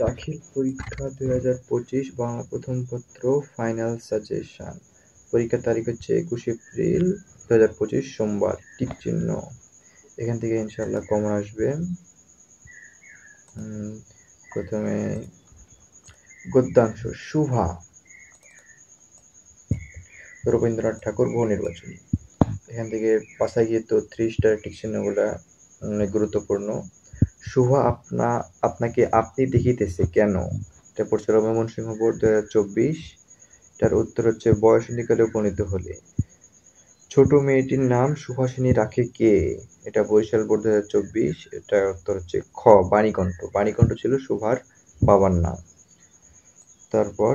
দাখিল পরীক্ষা 2025 বাংলা প্রথম পত্র ফাইনাল সাজেশন। পরীক্ষার তারিখ হচ্ছে 21 এপ্রিল 2025 সোমবার। টিক চিহ্ন, এখান থেকে ইনশাল্লাহ কমন আসবে। প্রথমে গদ্যাংশ শুভা, রবীন্দ্রনাথ ঠাকুর বহু নির্বাচনী। এখান থেকে পাশায় গিয়ে তো 3 স্টার টিক চিহ্নগুলা অনেক গুরুত্বপূর্ণ। শুভা আপনাকে আপনি দেখিতেছে কেন, এটা পড়ছিল ময়মনসিংহ বোর্ড 2024। এটার উত্তর হচ্ছে বয়সন্ধিকালে উপনীত হলে। ছোট মেয়েটির নাম সুভাষিনী রাখে কে, এটা বরিশাল বোর্ড 2024। এটার উত্তর হচ্ছে খ বাণীকণ্ঠ। বাণীকণ্ঠ ছিল শুভার বাবার নাম। তারপর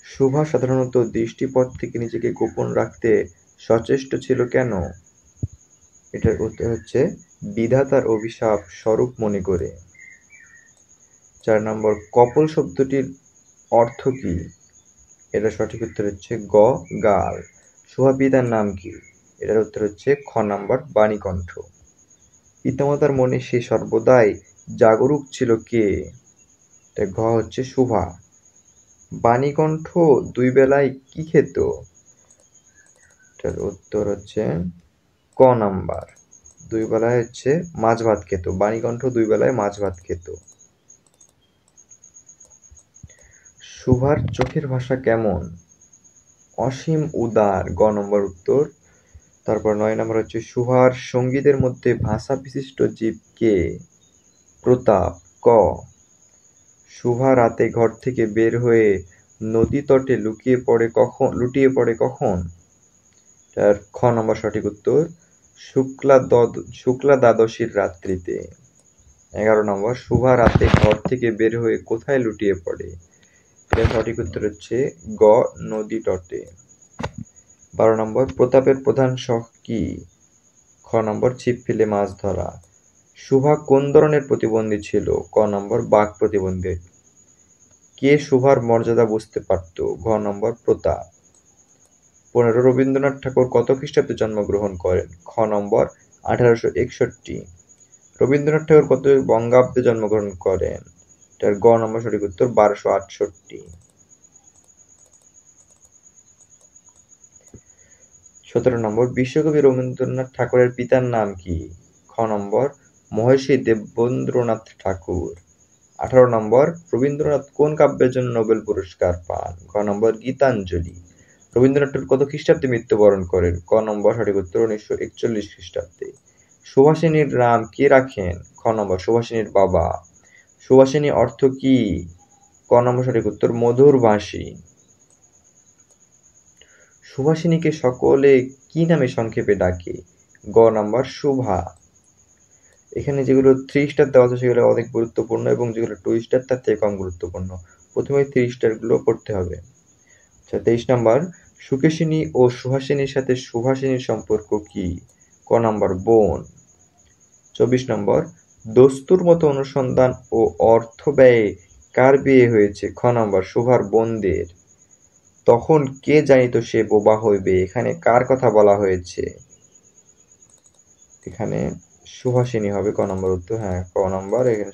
শুভা সাধারণত দৃষ্টিপথ থেকে নিজেকে গোপন রাখতে সচেষ্ট ছিল কেন, এটার উত্তর হচ্ছে বিধাতার অভিশাপ স্বরূপ মনে করে। 4 নম্বর কপল শব্দটির অর্থ কি, এটা সঠিক উত্তর হচ্ছে গ গাল। শুভা পিতার নাম কি, এটার উত্তর হচ্ছে খ নম্বর বাণীকণ্ঠ। পিতামাতার মনে সে সর্বদাই জাগরুক ছিল কে, এটা ঘ হচ্ছে শুভা। বাণীকণ্ঠ 2 বেলায় কি খেত, এটার উত্তর হচ্ছে ক নাম্বার 2 বেলায় হচ্ছে মাছ ভাত খেত। বাণীকণ্ঠ 2 বেলায় মাছ ভাত খেত। শুভার চোখের ভাষা কেমন, অসীম উদার, গ নম্বর উত্তর। তারপর 9 নম্বর হচ্ছে শুভার সঙ্গীদের মধ্যে ভাষা বিশিষ্ট জীব কে, প্রতাপ, ক। শুভা রাতে ঘর থেকে বের হয়ে নদী তটে লুটিয়ে পড়ে কখন, তার খ নম্বর সঠিক উত্তর শুক্লা দ্বাদশীর রাত্রিতে। 11 নম্বর শুভা রাতে ঘর থেকে বের হয়ে কোথায় লুটিয়ে পড়ে, এর সঠিক উত্তর হচ্ছে গ নদী তটে। 12 নম্বর প্রতাপের প্রধান শখ কি, খ নম্বর ছিপ ফেলে মাছ ধরা। শুভা কোন ধরনের প্রতিবন্ধী ছিল, ক নম্বর বাক প্রতিবন্ধী। কে শুভার মর্যাদা বুঝতে পারত, ঘ নম্বর প্রতাপ। 15 রবীন্দ্রনাথ ঠাকুর কত খ্রিস্টাব্দে জন্মগ্রহণ করেন, খ নম্বর 1861। রবীন্দ্রনাথ ঠাকুর কত বঙ্গাব্দে জন্মগ্রহণ করেন, এটার গ নম্বর সঠিক উত্তর 1268। 17 নম্বর বিশ্বকবি রবীন্দ্রনাথ ঠাকুরের পিতার নাম কি, খ নম্বর মহর্ষি দেবেন্দ্রনাথ ঠাকুর। 18 নম্বর রবীন্দ্রনাথ কোন কাব্যের জন্য নোবেল পুরস্কার পান, ঘ নম্বর গীতাঞ্জলি। রবীন্দ্রনাথ ঠাকুর কত খ্রিস্টাব্দে মৃত্যুবরণ করেন, ক নম্বর সঠিক উত্তর 1941 খ্রিস্টাব্দে। সুভাষিনীর নাম কে রাখেন, খ নম্বর সুভাষিনীর বাবা। সুভাষিনী অর্থ কি, ক নম্বর সঠিক উত্তর মধুর ভাষী। সুভাষিনীকে সকলে কি নামে সংক্ষেপে ডাকে, গ নম্বর শুভা। এখানে যেগুলো 3 স্টার দেওয়া আছে সেগুলো অনেক গুরুত্বপূর্ণ এবং যেগুলো 2 স্টার তার থেকে কম গুরুত্বপূর্ণ। প্রথমে 3 স্টার গুলো পড়তে হবে। আচ্ছা 23 নম্বর সুকেশিনী ও সুহাসিনীর সাথে সুভাষিনীর সম্পর্ক কি, ক নম্বর বোন। 24 নম্বর দস্তুর মতো অনুসন্ধান ও অর্থ ব্যয়ে কার বিয়ে হয়েছে, খ নম্বর শুভার বোনদের। তখন কে জানিত সে বোবা হইবে, এখানে কার কথা বলা হয়েছে, এখানে সুহাসিনী হবে ক নম্বর উত্তর। হ্যাঁ ক নম্বর, এখানে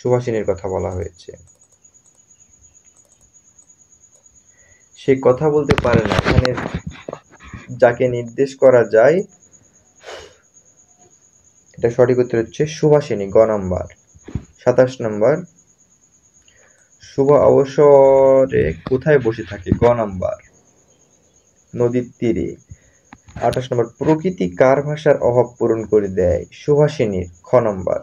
সুহাসিনীর কথা বলা হয়েছে। সে কথা বলতে পারে না, এখানে যাকে নির্দেশ করা যায় এটা সঠিক উত্তর হচ্ছে সুভাষিনী, গ নম্বর। 27 নম্বর শুভা অবসরে কোথায় বসে থাকে, গ নম্বর নদীর তীরে। 28 নম্বর প্রকৃতি কার ভাষার অভাব পূরণ করে দেয়, সুভাষিনীর, খ নম্বর।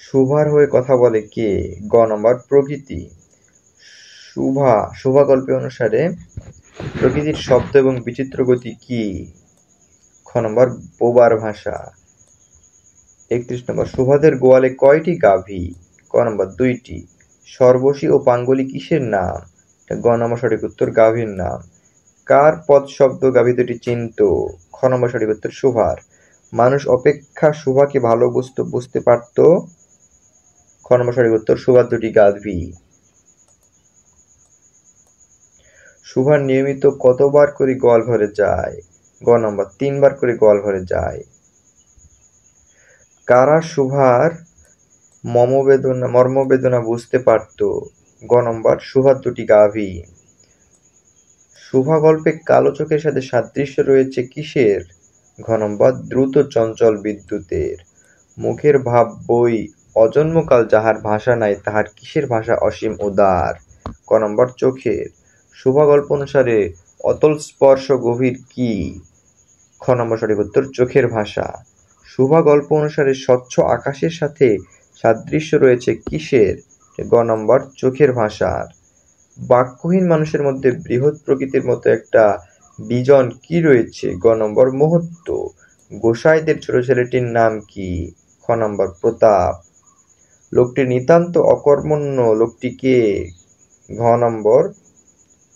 শুভার হয়ে কথা বলে কে, গ নম্বর প্রকৃতি। শুভা গল্পে অনুসারে প্রকৃতির শব্দ এবং বিচিত্র গতি কি, খ নম্বর বোবার ভাষা। 31 নম্বর শুভাদের গোয়ালে কয়টি গাভী, ক নম্বর 2টি। সর্বশী ও পাঙ্গলি কিসের নাম, গ নম্বর সঠিক উত্তর গাভীর নাম। কার পদ শব্দ গাভী দুটি চিনত, খ নম্বর সঠিক উত্তর শুভার। মানুষ অপেক্ষা শুভাকে ভালো বুঝতে পারত, খ নম্বর সঠিক উত্তর শুভার দুটি গাভী। শুভার নিয়মিত কতবার করে গোয়াল ঘরে যায়, গ নম্বর 3 বার করে গোয়াল ঘরে যায়। কারা সুভার মর্মবেদনা বুঝতে পারত? গ নম্বর সুভার দুটি গাভী। সুভা গল্পে কালো চোখের সাথে সাদৃশ্য রয়েছে কিসের? ঘ নম্বর দ্রুত চঞ্চল বিদ্যুতের। মুখের ভাব বই অজন্মকাল যাহার ভাষা নাই তাহার কিসের ভাষা অসীম উদার? ক নম্বর চোখের। সুভা গল্প অনুসারে অতল স্পর্শ গভীর কি? খ নম্বর সঠিক উত্তর চোখের ভাষা। সুভা গল্প অনুসারে স্বচ্ছ আকাশের সাথে সাদৃশ্য রয়েছে কিসের? গ নম্বর চোখের ভাষার। বাক্যহীন মানুষের মধ্যে বৃহৎ প্রকৃতির মতো একটা বিজন কি রয়েছে? গ নম্বর মুহূর্ত। গোসাইদের ছোট ছেলেটির নাম কি? খ নম্বর প্রতাপ। লোকটি নিতান্ত অকর্মণ্য, লোকটি কে? ঘ নম্বর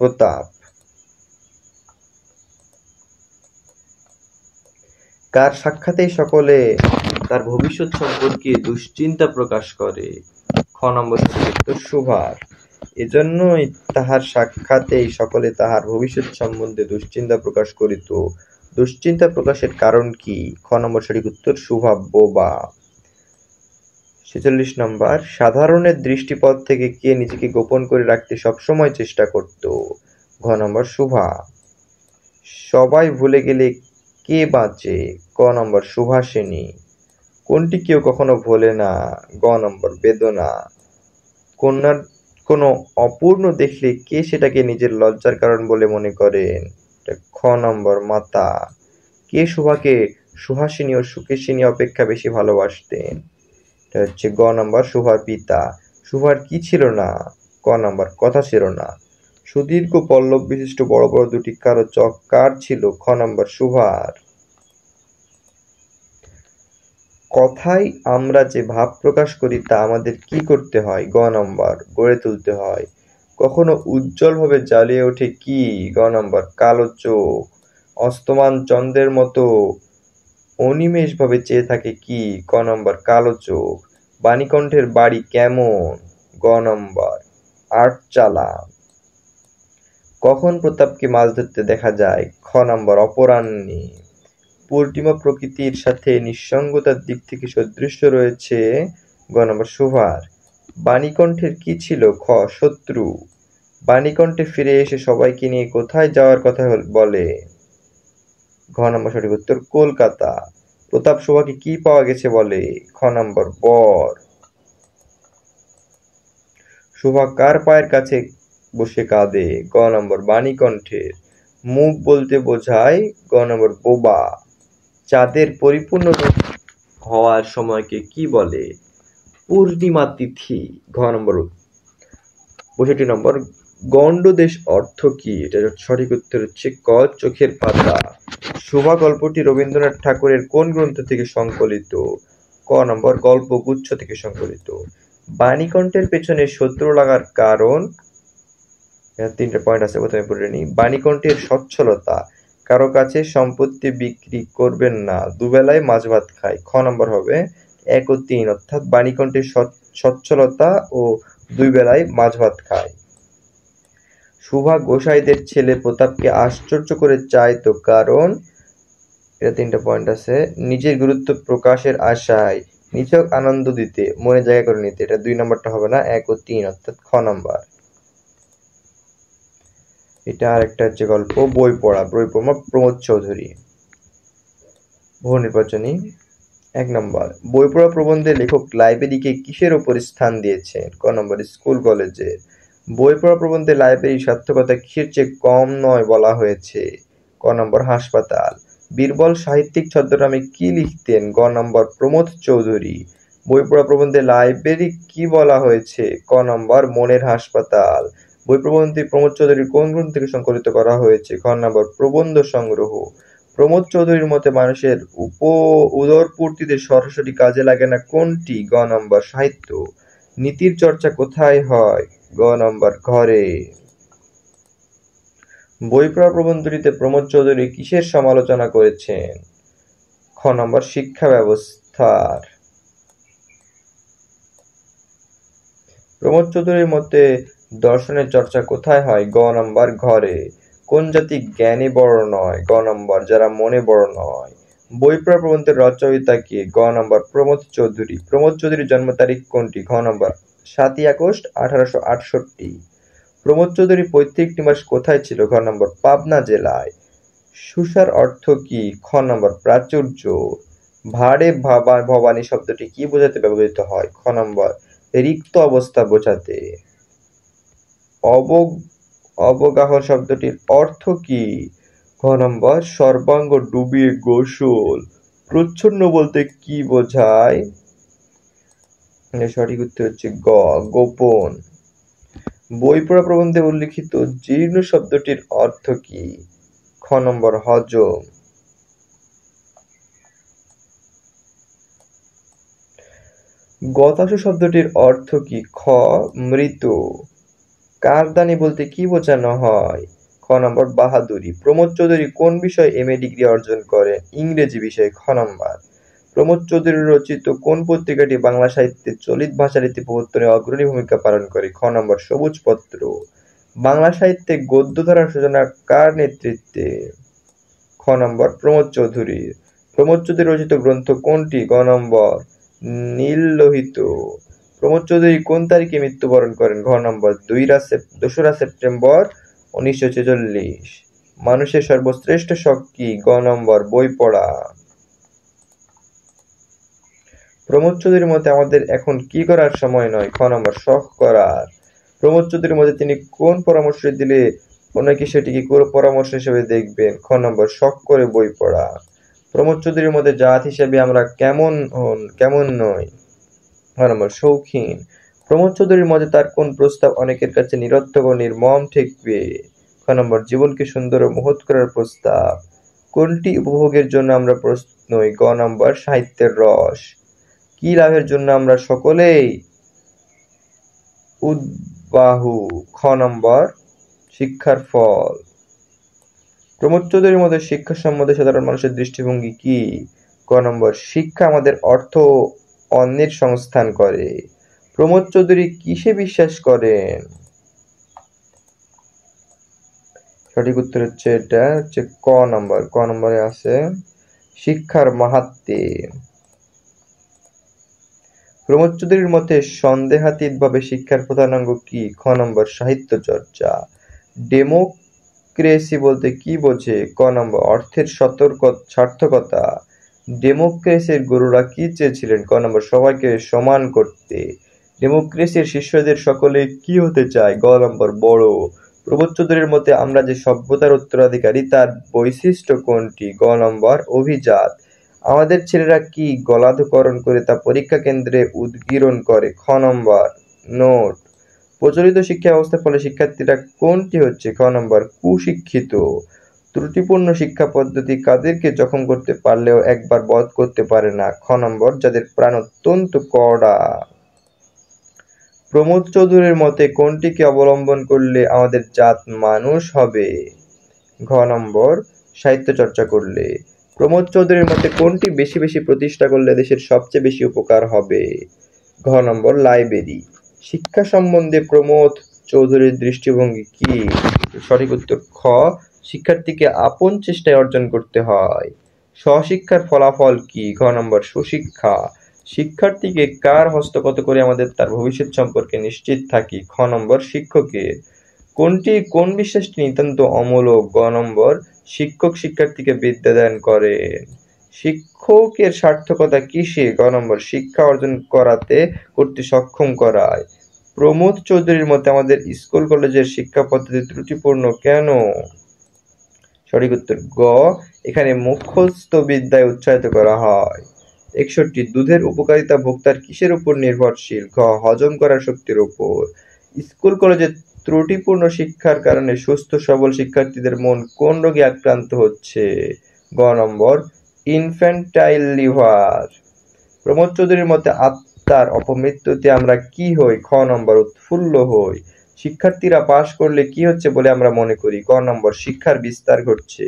প্রতাপ। কার সাক্ষাতেই সকলে তার ভবিষ্যৎ সম্পর্কে দুশ্চিন্তা প্রকাশ করে? খ নম্বর সঠিক উত্তর সুভার। এজন্যই তাহার সাক্ষাতেই সকলে তাহার ভবিষ্যৎ সম্বন্ধে দুশ্চিন্তা প্রকাশ করিত। দুশ্চিন্তা প্রকাশের কারণ কি? খ নম্বর সঠিক উত্তর সুভা বোবা। ৪৬ নম্বর সাধারণের দৃষ্টিপথ থেকে কে নিজেকে গোপন করে রাখতে সবসময় চেষ্টা করত? ঘ নম্বর সুভা। সবাই ভুলে গেলে কে বাঁচে? ক নম্বর সুভাষিনী। কোনটি কেউ কখনো ভোলে না? গ নম্বর বেদনা। কন্যার কোনো অপূর্ণ দেখলে কে সেটাকে নিজের লজ্জার কারণ বলে মনে করেন? খ নম্বর মাতা। কে সুভাকে সুহাসিনী ও সুকেশিনী অপেক্ষা বেশি ভালোবাসতেন? এটা হচ্ছে গ নম্বর সুভার পিতা। সুভার কি ছিল না? ক নম্বর কথা ছিল না। সুদীর্ঘ পল্লব বিশিষ্ট বড় বড় দুটি কালো চক কার ছিল? খ নম্বর সুভার। কথায় আমরা যে ভাব প্রকাশ করি তা আমাদের কি করতে হয়? গ নম্বর গড়ে তুলতে হয়। কখনো উজ্জ্বলভাবে জ্বালিয়ে ওঠে কি? গ নম্বর কালো চোখ। অস্তমান চন্দ্রের মতো অনিমেষভাবে চেয়ে থাকে কি? ক নম্বর কালো চোখ। বাণীকণ্ঠের বাড়ি কেমন? গ নম্বর আটচালা। কখন প্রতাপকে মাছ ধরতে দেখা যায়? খ নম্বর অপরাহ্নে। পূর্ণিমা প্রকৃতির সাথে নিঃসঙ্গতার দিক থেকে সদৃশ্য রয়েছে গ নম্বর সুভার। বাণীকণ্ঠের কি ছিল? খ শত্রু। বাণীকণ্ঠে ফিরে এসে সবাইকে নিয়ে কোথায় যাওয়ার কথা বলে? ঘ নম্বর সঠিক উত্তর কলকাতা। প্রতাপ সুভাকে কি পাওয়া গেছে বলে? খ নম্বর বর। সুভা কার পায়ের কাছে বসে কাঁদে? গ নম্বর বাণীকণ্ঠের। মুখ বলতে বোঝায় গ নম্বর বোবা। চাঁদের পরিপূর্ণ রূপ হওয়ার সময়কে কি বলে? পূর্ণিমা তিথি। ঘ নম্বর। ৬২ নম্বর গণ্ডদেশ অর্থ কি? এটা সঠিক উত্তর হচ্ছে ক চোখের পাতা। সুভা গল্পটি রবীন্দ্রনাথ ঠাকুরের কোন গ্রন্থ থেকে সংকলিত? ক নম্বর গল্পগুচ্ছ থেকে সংকলিত। বাণীকণ্ঠের পেছনে শত্রু লাগার কারণ? তিনটা পয়েন্ট আছে, প্রথমে পড়ে নিই। বাণীকণ্ঠের সচ্ছলতা। কারো কাছে সম্পত্তি বিক্রি করবেন না, দুবেলায় মাছ ভাত খায়। খ নম্বর হবে ১ ও ৩, অর্থাৎ বাণীকণ্ঠের সচ্ছলতা ও দুই বেলায় মাছ ভাত খায়। সুভা গোসাইদের ছেলে প্রতাপকে আশ্চর্য করে চাইতো কারণ? এটা তিনটা পয়েন্ট আছে। নিজের গুরুত্ব প্রকাশের আশায়, নিছক আনন্দ দিতে, মনে জায়গা করে নিতে। এটা ২ নম্বরটা হবে না, ১ ও ৩, অর্থাৎ খ নম্বর। এটা আরেকটা হচ্ছে গল্প বই পড়া প্রমোদ চৌধুরী। বহু নির্বাচনী। ১ নম্বর বই পড়া প্রবন্ধে লেখক লাইব্রেরিকে কিসের উপর স্থান দিয়েছেন? ক নম্বর স্কুল কলেজের। বই পড়া প্রবন্ধে লাইব্রেরির সার্থকতা কিসের চেয়ে কম নয় বলা হয়েছে? ক নম্বর হাসপাতাল। বীরবল সাহিত্যিক ছদ্মনামে কি লিখতেন? গ নম্বর প্রমোদ চৌধুরী। বই পড়া প্রবন্ধে লাইব্রেরি কি বলা হয়েছে? ক নম্বর মনের হাসপাতাল। বই প্রবন্ধটি প্রমোদ চৌধুরীর কোন গ্রন্থ থেকে সংকলিত করা হয়েছে? খ নম্বর প্রবন্ধ সংগ্রহ। প্রমোদ চৌধুরীর মতে মানুষের উদরপূর্তিতে সরাসরি কাজে লাগে না কোনটি? গ নম্বর সাহিত্য। নীতির চর্চা কোথায় হয়? গ নম্বর ঘরে। বই পড়া প্রবন্ধটিতে প্রমোদ চৌধুরী কিসের সমালোচনা করেছেন? খ নম্বর শিক্ষা ব্যবস্থার। প্রমোদ চৌধুরীর মতে দর্শনের চর্চা কোথায় হয়? গ নম্বর ঘরে। কোন জাতি জ্ঞানে বড় নয়? গ নম্বর যারা মনে বড় নয়। বই পড়া প্রবন্ধের রচয়িতা কে? গ নম্বর প্রমোদ চৌধুরী। প্রমোদ চৌধুরীর জন্ম তারিখ কোনটি? ঘ নম্বর 7ই আগস্ট 1868। প্রমোদ চৌধুরীর পৈতৃক নিবাস কোথায় ছিল? ঘ নম্বর পাবনা জেলায়। সুসার অর্থ কি? খ নম্বর প্রাচুর্য। ভাড়ে ভবানী শব্দটি কি বোঝাতে ব্যবহৃত হয়? খ নম্বর রিক্ত অবস্থা বোঝাতে। অবগাহন শব্দটির অর্থ কি? ঘ নম্বর সর্বাঙ্গ ডুবিয়ে গোসল। প্রচ্ছন্ন বলতে কি বোঝায়? সঠিক উত্তর হচ্ছে গ গোপন। বই পড়া প্রবন্ধে উল্লিখিত জীর্ণ শব্দটির অর্থ কি? খ নম্বর হজম। গতাসু শব্দটির অর্থ কি? খ মৃত। কারদানি বলতে কি বোঝানো হয়? খ নম্বর বাহাদুরি। প্রমোদ চৌধুরী কোন বিষয়ে এমএ ডিগ্রি অর্জন করেন? ইংরেজি বিষয়ে। খ নম্বর প্রমোদ চৌধুরী রচিত কোন পত্রিকাটি বাংলা সাহিত্যে চলিত ভাষারীতি প্রবর্তনে অগ্রণী ভূমিকা পালন করে? খ নম্বর সবুজ পত্র। বাংলা সাহিত্যে গদ্য ধারার সূচনা কার নেতৃত্বে? খ নম্বর প্রমোদ চৌধুরী। প্রমোদ চৌধুরী রচিত গ্রন্থ কোনটি? গ নম্বর নীল লোহিত। প্রমোদ চৌধুরী কোন তারিখে মৃত্যুবরণ করেন? ঘ নম্বর 2রা সেপ্টেম্বর 1946। মানুষের সর্বশ্রেষ্ঠ শখ কি? গ নম্বর বই পড়া। প্রমোদ চৌধুরীর মতে আমাদের এখন কি করার সময় নয়? খ নম্বর শখ করার। প্রমোদ চৌধুরীর মতে তিনি কোন পরামর্শ দিলে অনেকে সেটিকে কোনো পরামর্শ হিসেবে দেখবেন? খ নম্বর শখ করে বই পড়া। প্রমোদ চৌধুরীর মতে জাত হিসেবে আমরা কেমন নই? খ নম্বর শৌখিন। প্রমোদ চৌধুরীর মতে তার কোন প্রস্তাব অনেকের কাছে নিরর্থক ও নির্মম ঠেকবে? খ নম্বর জীবনকে সুন্দর ও মহৎ করার প্রস্তাব। কোনটি উপভোগের জন্য আমরা প্রস্তুত নই? গ নম্বর সাহিত্যের রস। কি লাভের জন্য আমরা সকলেই উদ্বাহু? খ নম্বর শিক্ষার ফল। প্রমোদ চৌধুরীর মধ্যে শিক্ষা সম্বন্ধে সাধারণ মানুষের দৃষ্টিভঙ্গি কি? ক নম্বর শিক্ষা আমাদের অর্থ অন্যের সংস্থান করে। প্রমোদ চৌধুরী কিসে বিশ্বাস করেন? সঠিক উত্তর হচ্ছে এটা হচ্ছে ক নম্বরে আছে শিক্ষার মাহাত্ম্যে। প্রমোদ চৌধুরীর মতে সন্দেহাতীতভাবে শিক্ষার প্রধান অঙ্গ কি? খ নম্বর সাহিত্য চর্চা। ডেমোক্রেসি বলতে কি বোঝে? ক নম্বর অর্থের সার্থকতা। ডেমোক্রেসির গুরুরা কি চেয়েছিলেন? ক নম্বর সবাইকে সমান করতে। ডেমোক্রেসির শিষ্যদের সকলে কি হতে চায়? গ নম্বর বড়। প্রমোদ চৌধুরীর মতে আমরা যে সভ্যতার উত্তরাধিকারী তার বৈশিষ্ট্য কোনটি? গ নম্বর অভিজাত। আমাদের ছেলেরা কি গলাধঃকরণ করে তা পরীক্ষা কেন্দ্রে উদগীরণ করে? খ নম্বর নোট। প্রচলিত শিক্ষা ব্যবস্থার ফলে শিক্ষার্থীরা কোনটি হচ্ছে? খ নম্বর কুশিক্ষিত। ত্রুটিপূর্ণ শিক্ষা পদ্ধতি কাদেরকে জখম করতে পারলেও একবার বধ করতে পারে না? খ নম্বর যাদের প্রাণ অত্যন্ত কড়া। প্রমোদ চৌধুরীর মতে কোনটিকে অবলম্বন করলে আমাদের জাত মানুষ হবে? ঘ নম্বর সাহিত্য চর্চা করলে। প্রমোদ চৌধুরীর মতে কোনটি বেশি বেশি প্রতিষ্ঠা করলে দেশের সবচেয়ে বেশি উপকার হবে? ঘ নম্বর লাইব্রেরি। শিক্ষা সম্বন্ধে প্রমোদ চৌধুরীর দৃষ্টিভঙ্গি কি? সঠিক উত্তর খ শিক্ষার্থীকে আপন চেষ্টায় অর্জন করতে হয়। স্বশিক্ষার ফলাফল কি? ঘ নম্বর সুশিক্ষা। শিক্ষার্থীকে কার হস্তগত করে আমাদের তার ভবিষ্যৎ সম্পর্কে নিশ্চিত থাকি? খ নম্বর শিক্ষকের। কোন বিশ্বাসটি নিতান্ত অমূলক? গ নম্বর শিক্ষক শিক্ষার্থীকে বিদ্যা দান করেন। শিক্ষকের সার্থকতা কিসে? গ নম্বর শিক্ষা অর্জন করতে সক্ষম করায়। প্রমোদ চৌধুরীর মতে আমাদের স্কুল কলেজের শিক্ষা পদ্ধতি ত্রুটিপূর্ণ কেন? সঠিক উত্তর গ এখানে মুখস্থ বিদ্যায় উৎসাহিত করা হয়। 61 দুধের উপকারিতা ভোক্তার কিসের উপর নির্ভরশীল? ঘ হজম করার শক্তির উপর। স্কুল কলেজে ত্রুটিপূর্ণ শিক্ষার কারণে সুস্থ সবল শিক্ষার্থীদের মন কোন রোগে আক্রান্ত হচ্ছে? গ নম্বর ইনফ্যান্টাইল লিভার। প্রমোদ চৌধুরীর মতে আত্মার অপমৃত্যুতে আমরা কি হই? খ নম্বর উৎফুল্ল হই। শিক্ষার্থীরা পাশ করলে কি হচ্ছে বলে আমরা মনে করি? ক নম্বর শিক্ষার বিস্তার ঘটছে।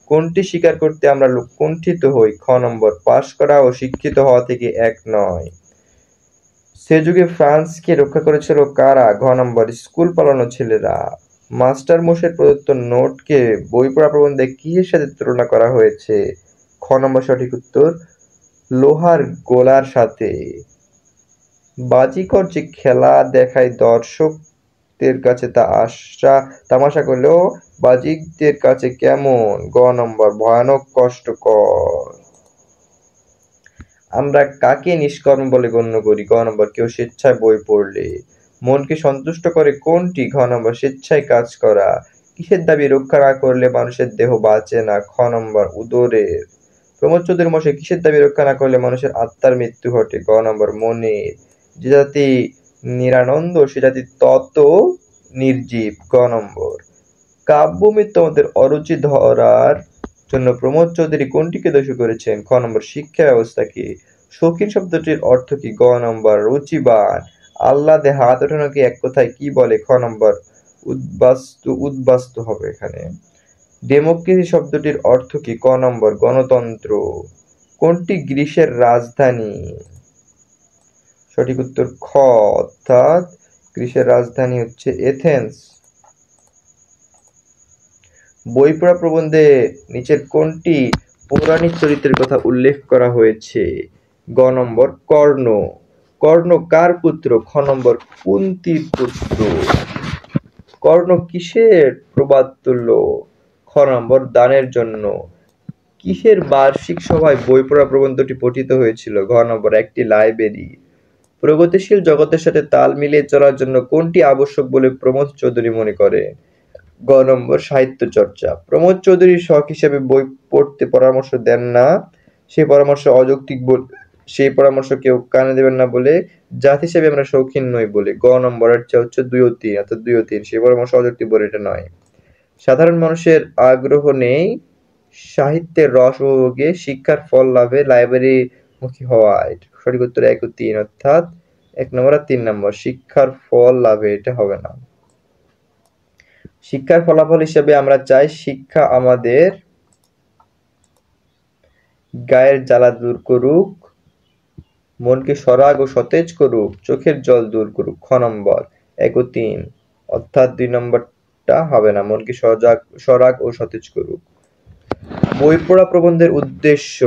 কোনটি স্বীকার করতে আমরা কুণ্ঠিত হই? খ নম্বর পাশ করা ও শিক্ষিত হওয়া থেকে এক নয়। সে যুগে ফ্রান্সকে রক্ষা করেছিল কারা? ঘ নম্বর স্কুল পালানো ছেলেরা। মাস্টার মশাই প্রদত্ত নোটকে বই পড়া প্রবন্ধে কিসের সাথে তুলনা করা হয়েছে? খ নম্বর সঠিক উত্তর লোহার গোলার সাথে। বাজিকর যে খেলা দেখায় দর্শকদের কাছে তা তামাশা করলেও বাজিকদের কাছে কেমন? গ নম্বর ভয়ানক কষ্টকর। আমরা কাকে নিষ্কর্ম বলে গণ্য করি? গ নম্বর কেউ স্বেচ্ছায় বই পড়লে। মনকে সন্তুষ্ট করে কোনটি? ঘ নম্বর স্বেচ্ছায় কাজ করা। কিসের দাবি রক্ষা না করলে মানুষের দেহ বাঁচে না? খ নম্বর উদরের। প্রমোদ চৌধুরী মশাই কিসের দাবি রক্ষা না করলে মানুষের আত্মার মৃত্যু ঘটে? গ নম্বর মনের। যে জাতি নিরানন্দ সে জাতি তত নির্জীব। গ নম্বর কাব্যমৃত্যু আমাদের অরুচি ধরার জন্য প্রমোদ চৌধুরী কোনটিকে দোষী করেছেন? খ নম্বর শিক্ষা ব্যবস্থাকে। শৌখিন শব্দটির অর্থ কি? গ নম্বর রুচিবান। আহ্লাদে হাত ওঠানোকে এক কথায় কি বলে? খ নম্বর উদ্বাস্তু হবে এখানে। ডেমোক্রেসি শব্দটির অর্থ কি? ক নম্বর গণতন্ত্র। কোনটি গ্রিসের রাজধানী? সঠিক উত্তর খ, অর্থাৎ গ্রিসের রাজধানী হচ্ছে এথেন্স। বই পড়া প্রবন্ধে নিচের কোনটি পৌরাণিক চরিত্রের কথা উল্লেখ করা হয়েছে? গ নম্বর কর্ণ। কর্ণ কার পুত্র? খ নম্বর কুন্তির পুত্র। কর্ণ কিসের প্রবাদ তুল্য? খ নম্বর দানের জন্য। কিসের বার্ষিক সভায় বই পড়া প্রবন্ধটি পঠিত হয়েছিল? ঘ নম্বর একটি লাইব্রেরি। প্রগতিশীল জগতের সাথে তাল মিলিয়ে চলার জন্য কোনটি আবশ্যক বলে প্রমোদ চৌধুরী মনে করে? গ নম্বর সাহিত্য চর্চা। প্রমোদ চৌধুরী শখ হিসেবে বই পড়তে পরামর্শ দেন না, সেই পরামর্শ অযৌক্তিক সেই পরামর্শ কেউ কানে দেবেন না বলে, জাত হিসেবে আমরা শৌখিন নই বলে। গ নম্বর হচ্ছে 2 ও 3, অর্থাৎ 2 ও 3, সেই পরামর্শ অযৌক্তিক বলে এটা নয়। সাধারণ মানুষের আগ্রহ নেই সাহিত্যের রস উপভোগে, শিক্ষার ফল লাভে লাইব্রেরি মুখী হওয়ায়। সঠিক উত্তর 1 ও 3, অর্থাৎ 1 নম্বর আর 3 নম্বর। শিক্ষার ফল লাভে এটা হবে না। শিক্ষার ফলাফল হিসেবে আমরা চাই শিক্ষা আমাদের গায়ের জ্বালা দূর করুক, মনকে সরাগ ও সতেজ করুক, চোখের জল দূর করুক। খ নম্বর 1 ও 3, অর্থাৎ 2 নম্বরটা হবে না, মনকে সরাগ ও সতেজ করুক। বই পড়া প্রবন্ধের উদ্দেশ্য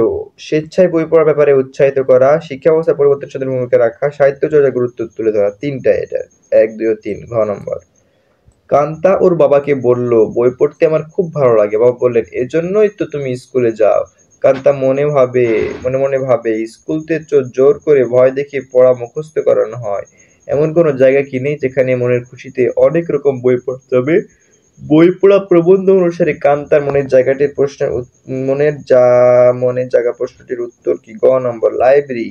স্বেচ্ছায় বই পড়ার ব্যাপারে উৎসাহিত করা, শিক্ষা ব্যবস্থা পরিবর্তনের সাথে ভূমিকা রাখা, সাহিত্য চর্চার গুরুত্ব তুলে ধরা। 3টা এটা, 1, 2 ও 3। ঘ নম্বর কান্তা ওর বাবাকে বলল, বই পড়তে আমার খুব ভালো লাগে। বাবা বললেন, এজন্যই তো তুমি স্কুলে যাও। কান্তা মনে মনে ভাবে স্কুলতে জোর করে ভয় দেখিয়ে পড়া মুখস্থ করানো হয়। এমন কোনো জায়গা কি নেই যেখানে মনের খুশিতে অনেক রকম বই পড়তে হবে? বই পড়া প্রবন্ধ অনুসারে কান্তার মনের জায়গা প্রশ্নটির উত্তর কি? গ নম্বর লাইব্রেরি।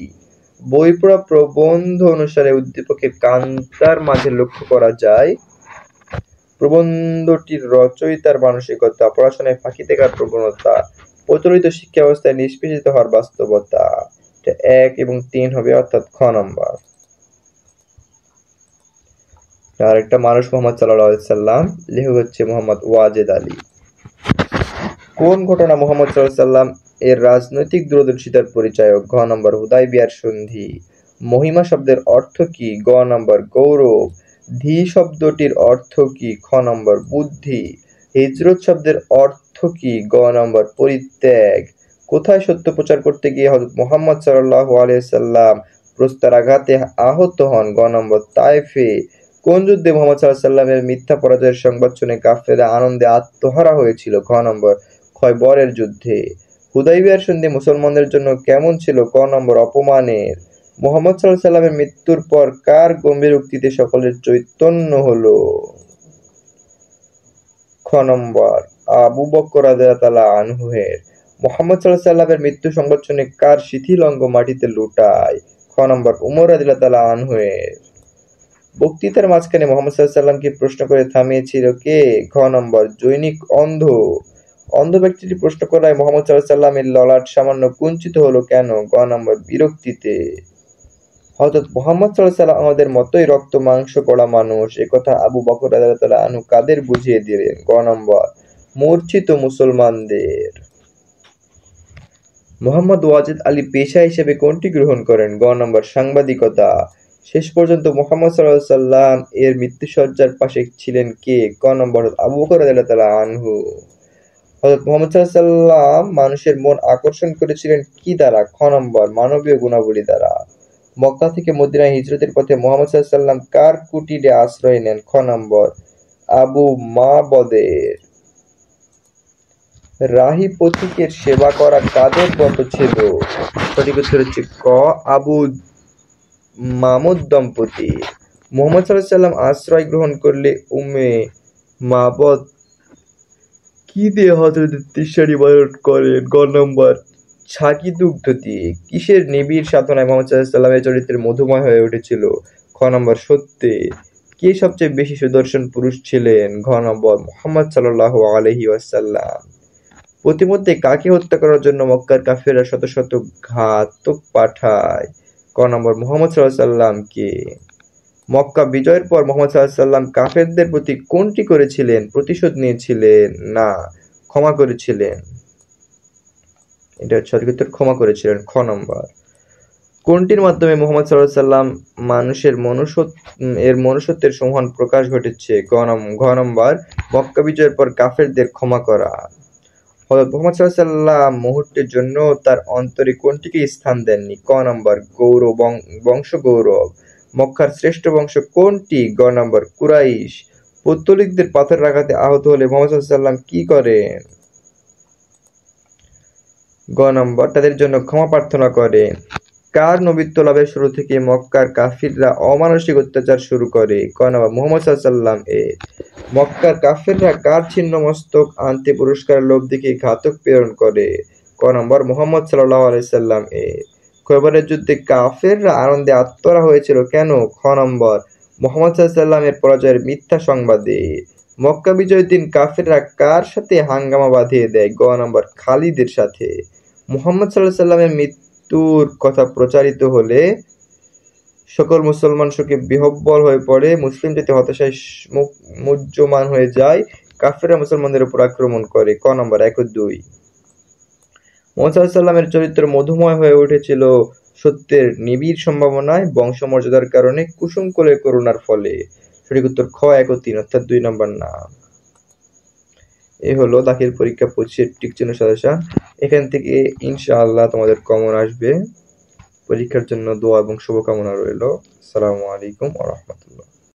বই পড়া প্রবন্ধ অনুসারে উদ্দীপকের কান্তার মাঝে লক্ষ্য করা যায় প্রবন্ধটির রচয়িতার মানসিকতা, পড়াশোনায় ফাঁকি দেওয়ার প্রবণতা, প্রচলিত শিক্ষা ব্যবস্থায় নিষ্পেষিত হওয়ার বাস্তবতা। 1 এবং 3 হবে, অর্থাৎ খ নম্বর। আর একটা মানুষ মোহাম্মদ সাল্লাল্লাহু আলাইহি সাল্লাম, লেখক হচ্ছে মোহাম্মদ ওয়াজেদ আলী। কোন ঘটনা মোহাম্মদ সাল্লাল্লাহু আলাইহি সাল্লাম এর রাজনৈতিক দূরদর্শিতার পরিচায়ক? ঘ নম্বর হুদায়বিয়ার সন্ধি। মহিমা শব্দের অর্থ কি? গ নম্বর গৌরব। ধী শব্দটির অর্থ কি? খ নম্বর বুদ্ধি। হিজরত শব্দের অর্থ কি? গ নম্বর পরিত্যাগ। কোথায় সত্য প্রচার করতে গিয়ে হযরত মুহাম্মদ সাল্লাল্লাহু আলাইহি সাল্লাম প্রস্তরাঘাতে আহত হন? গ নম্বর তায়েফে। কোন যুদ্ধে মুহাম্মদ সাল্লাল্লাহু আলাইহি সাল্লামের মিথ্যা পরাজয়ের সংবাদ শুনে কাফেররা আনন্দে আত্মহারা হয়েছিল? ঘ নম্বর খয়বরের যুদ্ধে। হুদায়বিয়ার সন্ধি মুসলমানদের জন্য কেমন ছিল? ক নম্বর অপমানের। মুহাম্মদ সাল্লাল্লাহু আলাইহি সাল্লামের মৃত্যুর পর কার গম্ভীর উক্তিতে সকলের চৈতন্য হলো? খ নম্বর আবু বকর রাদিয়াল্লাহু আনহু এর। মুহাম্মদ সাল্লাল্লাহু আলাইহি সাল্লামের মৃত্যু সংবাদ শুনে কার শিথিল অঙ্গ মাটিতে লুটায়? খ নম্বর উমর রাদিয়াল্লাহু আনহু এর। বক্তৃতার মাঝখানে মুহাম্মদ সাল্লাল্লাহু আলাইহি সাল্লামকে প্রশ্ন করে থামিয়েছিল কে? ঘ নম্বর জৈনিক অন্ধ। অন্ধ ব্যক্তিটি প্রশ্ন করায় মুহাম্মদ সাল্লাল্লাহু আলাইহি সাল্লামের ললাট সামান্য কুঞ্চিত হলো কেন? গ নম্বর বিরক্তিতে। হযরত মুহাম্মদ সাল্লাল্লাহু আলাইহি সাল্লাম আমাদের মতোই রক্ত মাংস করা মানুষ, একথা আবু বকর রাদিয়াল্লাহু আনহু কাদের বুঝিয়ে দিলেন? গ নম্বর মূর্ছিত মুসলমানদের। মোহাম্মদ ওয়াজেদ আলী পেশা হিসেবে কোনটি গ্রহণ করেন? গ নম্বর সাংবাদিকতা। শেষ পর্যন্ত মুহাম্মদ সাল্লাল্লাহু আলাইহি সাল্লাম এর মৃত্যুশয্যার পাশে ছিলেন কে? ক নম্বর আবু বকর রাদিয়াল্লাহু আনহু। হযরত মুহাম্মদ সাল্লাল্লাহু আলাইহি ওয়াসাল্লাম মানুষের মন আকর্ষণ করেছিলেন কি দ্বারা? খ নম্বর মানবীয় গুণাবলী দ্বারা। মক্কা থেকে মদিনায় হিজরতের পথে মুহাম্মদ সাল্লাল্লাহু আলাইহি ওয়াসাল্লাম কার কুটিরে আশ্রয় নেন? খ নম্বর আবু মাবদের। রাহি পথিকের সেবা করা কাদের ব্রত ছিল? সঠিক উত্তর হচ্ছে ক আবু মামুদ দম্পতি। মুহাম্মদ সাল্লাল্লাহু আলাইহি ওয়াসাল্লাম আশ্রয় গ্রহণ করলে উম্মে মাবদ কি দিয়ে হযরতের তিসার ইবাদত করেন? গ নম্বর ছাগি দুগ্ধ দিয়ে। কিসের নিবিড় সাধনায় মুহাম্মদ সাল্লাল্লাহু আলাইহি ওয়াসাল্লামের চরিত্রের মধুময় হয়ে উঠেছিল? খ নম্বর সত্যে। কে সবচেয়ে বেশি সুদর্শন পুরুষ ছিলেন? ঘ নম্বর মুহাম্মদ সাল্লাল্লাহু আলাইহি ওয়াসাল্লাম। প্রতিমধ্যে কাকে হত্যা করার জন্য মক্কার কাফেররা শত শত ঘাতক পাঠায়? ক নম্বর মুহাম্মদ সাল্লাল্লাহু আলাইহি ওয়াসাল্লামকে। মক্কা বিজয়ের পর মুহাম্মদ সাল্লাল্লাহু আলাইহি ওয়াসাল্লাম কাফেরদের প্রতি কোনটি করেছিলেন? প্রতিশোধ নিয়েছিলেন না ক্ষমা করেছিলেন? এটা সঠিক উত্তর ক্ষমা করেছিলেন। খ নম্বর কোনটির মাধ্যমে মুহাম্মদ সাল্লাল্লাহু আলাইহি ওয়াসাল্লাম মানুষের মনুষ্যত্বের মহান প্রকাশ ঘটেছে? ঘ নম্বর মক্কা বিজয়ের পর কাফেরদের ক্ষমা করা। হযরত মুহাম্মদ সাল্লাল্লাহু আলাইহি ওয়াসাল্লাম মুহূর্তের জন্য তার অন্তরে কোনটিকে স্থান দেননি? ক নম্বর গৌরব বংশ গৌরব। মক্কার শ্রেষ্ঠ বংশ কোনটি? গ নম্বর কুরাইশ। পৌত্তলিকদের পাথরের আঘাতে আহত হলে মুহাম্মদ সাল্লাল্লাহু আলাইহি ওয়াসাল্লাম কি করেন? গ নম্বর তাদের জন্য ক্ষমা প্রার্থনা করেন। কার নবিত্ব লাভের শুরু থেকে মক্কার কাফিররা অমানসিক অত্যাচার শুরু করে? ক নম্বর মুহাম্মদ সাল্লাল্লাহু আলাইহি ওয়াসাল্লাম এর। মক্কার কাফিররা কার ছিন্ন মস্তক আনতে পুরস্কারের লোভ দেখে ঘাতক প্রেরণ করে? ক নম্বর মুহাম্মদ সাল্লাল্লাহু আলাইহি ওয়াসাল্লাম এর। খয়বরের যুদ্ধে কাফেররা আনন্দে আত্মহারা হয়েছিল কেন? খ নম্বর মুহাম্মদ সাল্লাল্লাহু আলাইহি ওয়াসাল্লামের পরাজয়ের মিথ্যা সংবাদে। মক্কা বিজয়ের দিন কাফেররা কার সাথে হাঙ্গামা বাঁধিয়ে দেয়? গ নম্বর খালিদের সাথে। মুহাম্মদ সাল্লাল্লাহু আলাইহি ওয়াসাল্লামের মৃত্যুর কথা প্রচারিত হলে সকল মুসলমান শোকে বিহ্বল হয়ে পড়ে, মুসলিম জাতি হতাশায় মুহ্যমান হয়ে যায়, কাফেররা মুসলমানদের উপর আক্রমণ করে। ক নম্বর 1 ও 2। মুহাম্মদ সাল্লাল্লাহু আলাইহি ওয়াসাল্লামের চরিত্র মধুময় হয়ে উঠেছিল সত্যের নিবিড় সম্ভাবনায়, বংশমর্যাদার কারণে, কুসুম কোলের করুণার ফলে। সঠিক উত্তর খ 1 ও 3 অর্থাৎ 2 নম্বর না। এই হলো দাখিল পরীক্ষা 25 টিকচিহ্ন সাজেশন। এখান থেকে ইনশাআল্লাহ তোমাদের কমন আসবে। পরীক্ষার জন্য দোয়া এবং শুভকামনা রইল। আসসালামু আলাইকুম ওয়া রাহমাতুল্লাহ।